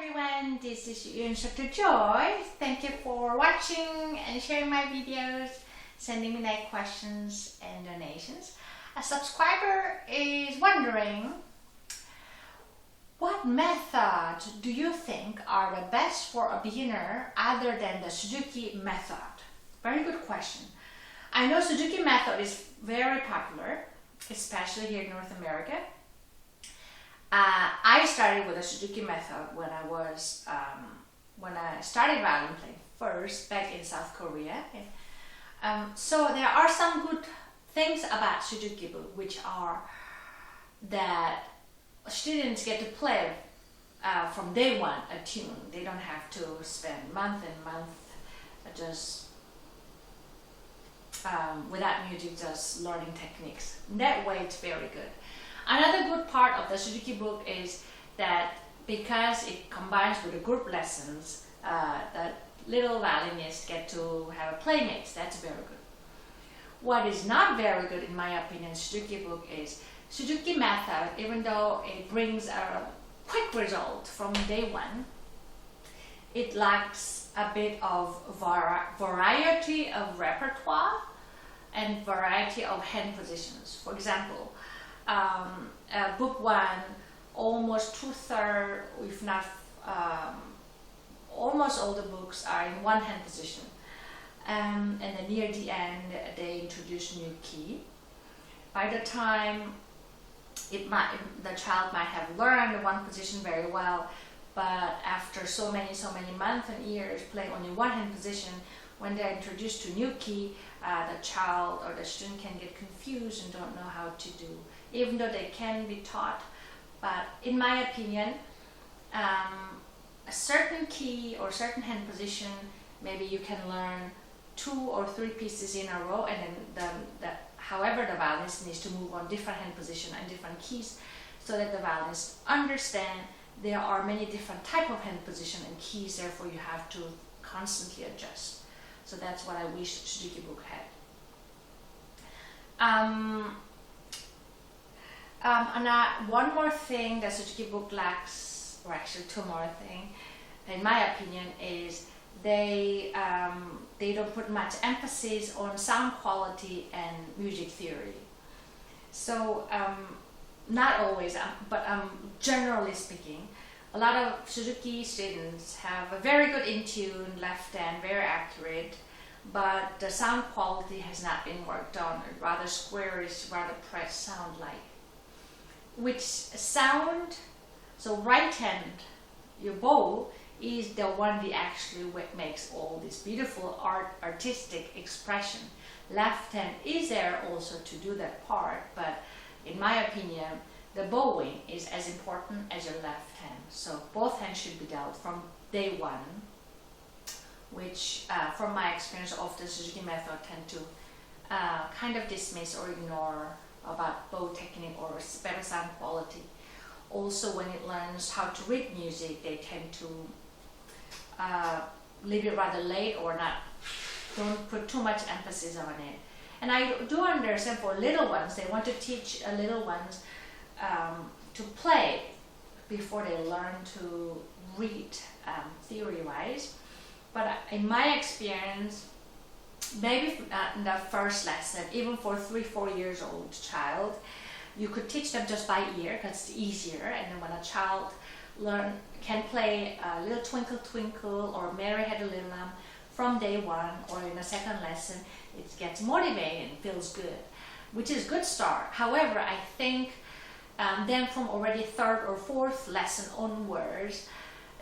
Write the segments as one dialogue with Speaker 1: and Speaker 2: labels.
Speaker 1: everyone, this is your instructor Joy. Thank you for watching and sharing my videos, sending me like questions and donations. A subscriber is wondering, what method do you think are the best for a beginner other than the Suzuki method? Very good question. I know Suzuki method is very popular, especially here in North America. I started with the Suzuki method when I started violin playing first back in South Korea. So there are some good things about Suzuki book, which are that students get to play from day one a tune. They don't have to spend month and month just without music, just learning techniques. That way it's very good. Another good part of the Suzuki book is that because it combines with the group lessons, the little violinists get to have a playmates. That's very good. What is not very good in my opinion in Suzuki book is Suzuki method, even though it brings a quick result from day one, it lacks a bit of variety of repertoire and variety of hand positions. For example, book one, almost 2/3, if not almost all the books are in one hand position, and then near the end they introduce new key. By the time the child might have learned one position very well, but after so many months and years playing only one hand position, when they're introduced to new key, the child or the student can get confused and don't know how to do, even though they can be taught. But in my opinion, a certain key or certain hand position, maybe you can learn 2 or 3 pieces in a row, and then however the violinist needs to move on different hand position and different keys, so that the violinist understand there are many different type of hand position and keys, therefore you have to constantly adjust. So that's what I wish Suzuki book had. One more thing that Suzuki book lacks, or actually 2 more things, in my opinion, is they don't put much emphasis on sound quality and music theory. So not always, but generally speaking, a lot of Suzuki students have a very good in tune, left hand, very accurate, but the sound quality has not been worked on, rather squarish, rather pressed sound like. Which sound, so right hand, your bow, is the one that actually makes all this beautiful artistic expression. Left hand is there also to do that part, but in my opinion, the bowing is as important as your left hand. So both hands should be dealt from day one, which from my experience of the Suzuki method tend to kind of dismiss or ignore about bow technique or better sound quality. Also, when it learns how to read music, they tend to leave it rather late or don't put too much emphasis on it. And I do understand for little ones, they want to teach little ones to play before they learn to read theory-wise. But in my experience, maybe in the first lesson, even for 3-4 years old child, you could teach them just by ear because it's easier. And then when a child can play Little Twinkle Twinkle or Mary Had a Little Lamb from day one, or in a second lesson, it gets motivated and feels good, which is a good start. However, I think then from already 3rd or 4th lesson onwards,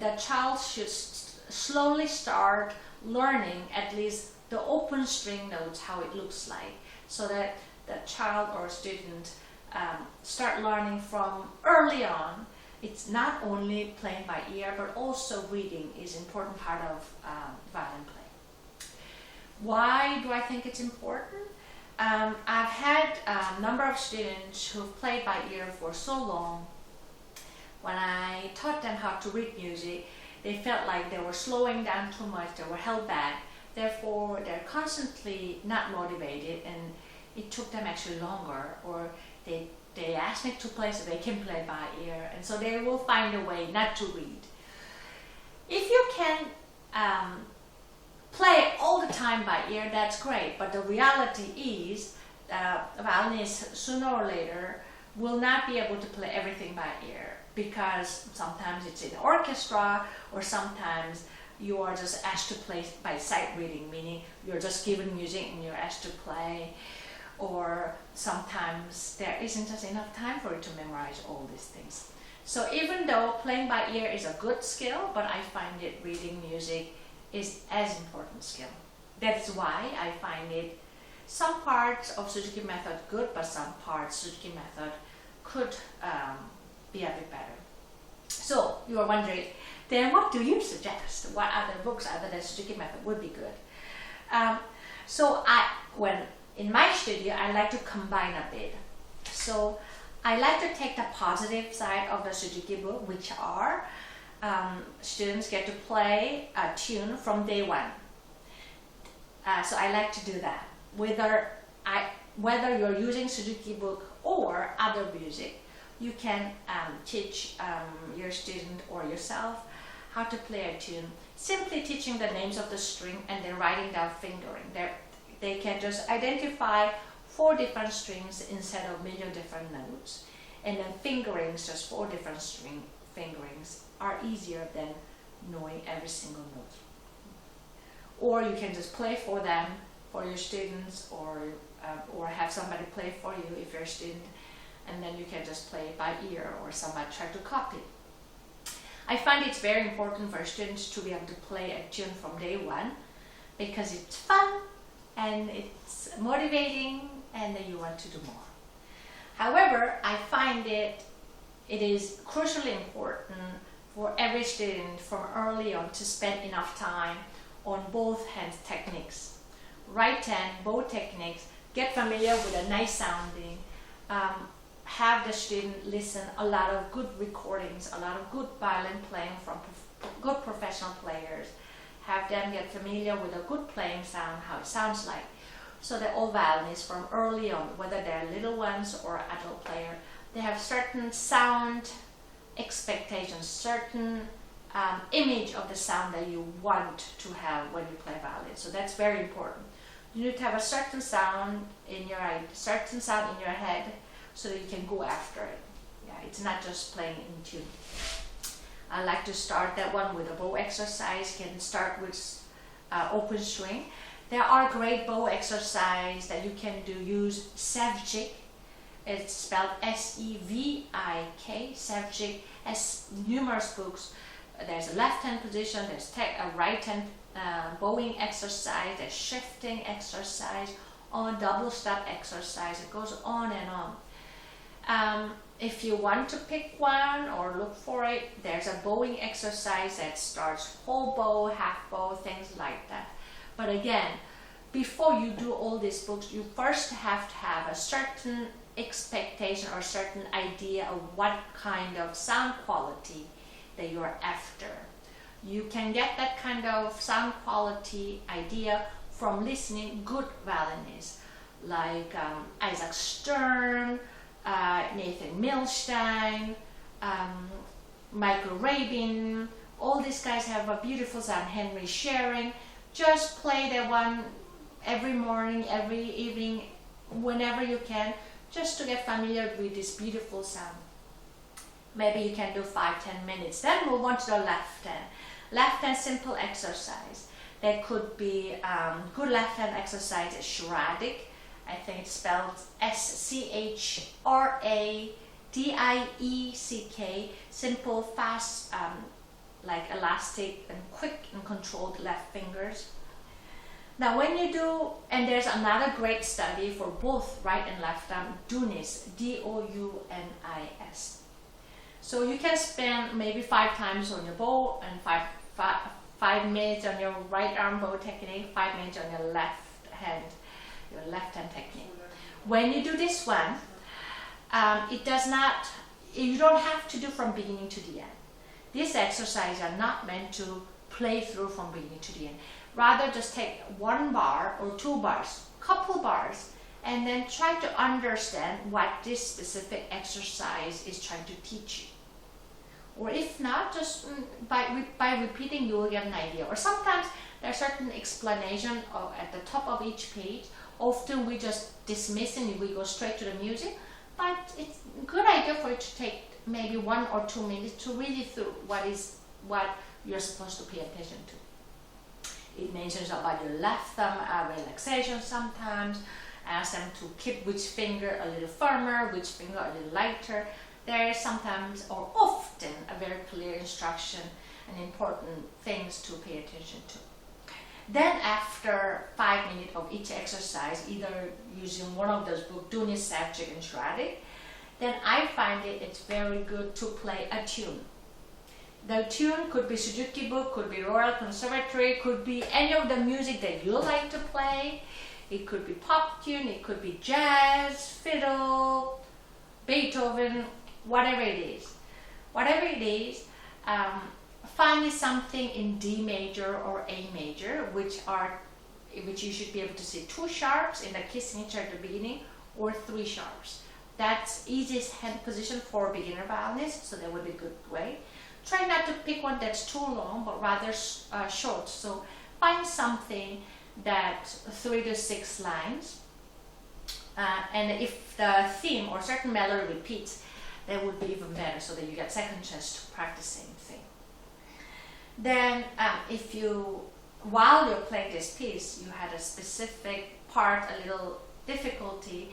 Speaker 1: the child should slowly start learning at least the open string notes, how it looks like, so that the child or student start learning from early on. It's not only playing by ear, but also reading is an important part of violin playing. Why do I think it's important? I've had a number of students who've played by ear for so long. When I taught them how to read music, they felt like they were slowing down too much, they were held back. Therefore, they're constantly not motivated, and it took them actually longer, or they ask me to play so they can play by ear, and so they will find a way not to read. If you can play all the time by ear, that's great, but the reality is violinists sooner or later will not be able to play everything by ear, because sometimes it's in the orchestra, or sometimes you are just asked to play by sight reading, meaning you're just given music and you're asked to play, or sometimes there isn't just enough time for you to memorize all these things. So even though playing by ear is a good skill, but I find it reading music is as important skill. That's why I find it some parts of Suzuki method good, but some parts Suzuki method could be a bit better. So you are wondering, then what do you suggest? What other books other than Suzuki method would be good? So when in my studio, I like to combine a bit. So I like to take the positive side of the Suzuki book, which are students get to play a tune from day one. So I like to do that. Whether you're using Suzuki book or other music, you can teach your student or yourself how to play a tune. Simply teaching the names of the string and then writing down fingering. They can just identify 4 different strings instead of million different notes. And then fingerings, just 4 different string fingerings, are easier than knowing every single note. Or you can just play for them, for your students, or have somebody play for you if you're a student, and then you can just play it by ear, or somebody try to copy. I find it's very important for students to be able to play a tune from day one, because it's fun and it's motivating, and then you want to do more. However, I find it is crucially important for every student from early on to spend enough time on both hand techniques. Right hand, bow techniques, get familiar with a nice sounding, have the student listen a lot of good recordings, a lot of good violin playing from good professional players, have them get familiar with a good playing sound, how it sounds like. So that all violinists from early on, whether they're little ones or adult player, they have certain sound expectations, certain image of the sound that you want to have when you play violin. So that's very important. You need to have a certain sound in your head so that you can go after it. Yeah, it's not just playing in tune. I like to start that one with a bow exercise. Can start with open string. There are great bow exercises that you can do. Use Sevcik. It's spelled S-E-V-I-K. Sevcik has numerous books. There's a left hand position, there's a right hand bowing exercise, there's shifting exercise, on double step exercise. It goes on and on. If you want to pick one or look for it, there's a bowing exercise that starts whole bow, half bow, things like that. But again, before you do all these books, you first have to have a certain expectation or certain idea of what kind of sound quality that you're after. You can get that kind of sound quality idea from listening good violinists like Isaac Stern, Nathan Milstein, Michael Rabin. All these guys have a beautiful sound. Henry Schering. Just play that one every morning, every evening, whenever you can, just to get familiar with this beautiful sound. Maybe you can do 5-10 minutes. Then move on to the left hand. Left hand simple exercise. That could be good left hand exercise is Schradik. I think it's spelled S-C-H-R-A-D-I-E-C-K. Simple, fast, like elastic and quick and controlled left fingers. Now when you do, and there's another great study for both right and left arm, Dounis, D-O-U-N-I-S. So you can spend maybe 5 times on your bow and 5 minutes on your right arm bow technique, 5 minutes on your left hand technique. When you do this one, you don't have to do from beginning to the end. These exercises are not meant to play through from beginning to the end. Rather, just take 1 bar or 2 bars, couple bars, and then try to understand what this specific exercise is trying to teach you. Or if not, just by repeating, you will get an idea. Or sometimes there are certain explanation at the top of each page. Often we just dismiss and we go straight to the music, but it's a good idea for you to take maybe 1 or 2 minutes to read through what you're supposed to pay attention to. It mentions about your left thumb relaxation sometimes, ask them to keep which finger a little firmer, which finger a little lighter. There is sometimes or often a very clear instruction and important things to pay attention to. Then after 5 minutes of each exercise, either using one of those books, Violinist, and Schradig, then I find it's very good to play a tune. The tune could be Suzuki book, could be Royal Conservatory, could be any of the music that you like to play. It could be pop tune, it could be jazz, fiddle, Beethoven, whatever it is. Whatever it is, find something in D major or A major, which you should be able to see 2 sharps in the key signature at the beginning, or 3 sharps. That's easiest hand position for beginner violinists, so that would be a good way. Try not to pick one that's too long, but rather short. So find something that 3 to 6 lines, and if the theme or certain melody repeats, that would be even better, so that you get second chance to practice same thing. Then if while you're playing this piece, you had a specific part, a little difficulty,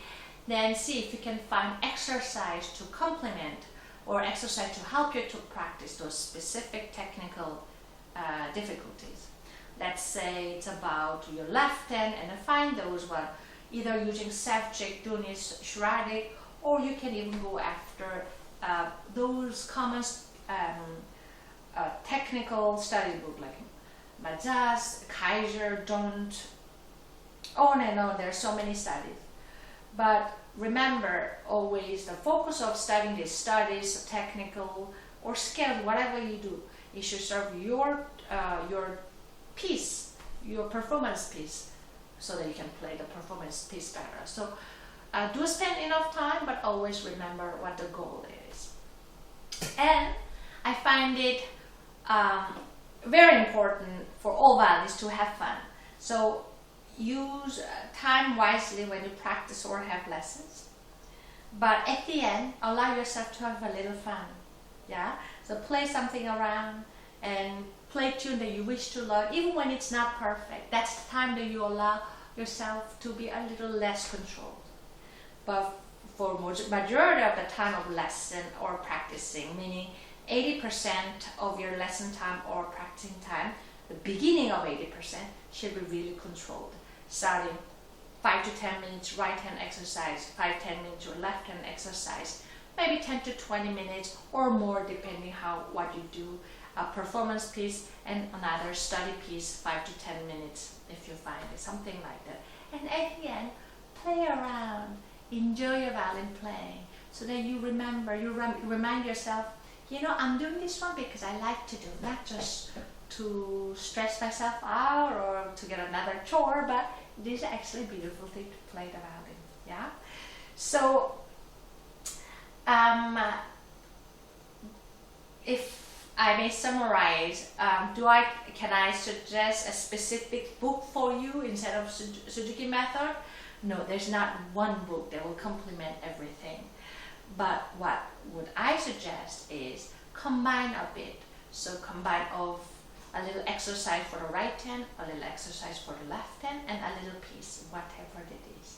Speaker 1: then see if you can find exercise to complement or exercise to help you to practice those specific technical difficulties. Let's say it's about your left hand, and find those one, either using Sevcik, Violinist, Schradig, or you can even go after those common technical study book like Mazas, Kaiser, Don't, on and on. There are so many studies. But remember, always the focus of studying these studies, technical or skilled, whatever you do, it should serve your piece, your performance piece, so that you can play the performance piece better. So do spend enough time, but always remember what the goal is. And I find it very important for all violinists to have fun. So use time wisely when you practice or have lessons. But at the end, allow yourself to have a little fun. Yeah? So play something around and play a tune that you wish to learn, even when it's not perfect. That's the time that you allow yourself to be a little less controlled. But for majority of the time of lesson or practicing, meaning 80% of your lesson time or practicing time, the beginning of 80% should be really controlled. Starting 5 to 10 minutes right hand exercise, 5-10 minutes your left hand exercise, maybe 10 to 20 minutes or more depending what you do. A performance piece and another study piece, 5 to 10 minutes if you find it, something like that. And at the end, play around, enjoy your violin playing, so that you remember, remind yourself, I'm doing this one because I like to do, not just to stress myself out or to get another chore, but it is actually a beautiful thing to play the violin. Yeah. So, if I may summarize, can I suggest a specific book for you instead of Suzuki method? No, there's not one book that will complement everything. But what would I suggest is combine a bit. So combine of a little exercise for the right hand, a little exercise for the left hand, and a little piece, whatever it is.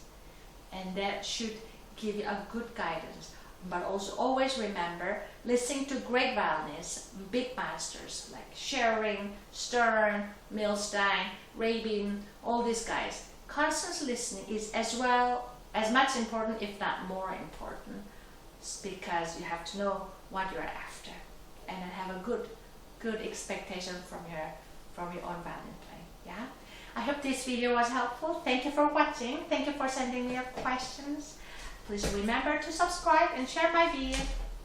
Speaker 1: And that should give you a good guidance. But also always remember, listening to great violinists, big masters like Schering, Stern, Milstein, Rabin, all these guys. Constant listening is as much important, if not more important, because you have to know what you're after and have a good expectation from your own violin playing. Yeah. I hope this video was helpful. Thank you for watching. Thank you for sending me your questions. Please remember to subscribe and share my video.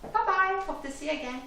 Speaker 1: Bye bye. Hope to see you again.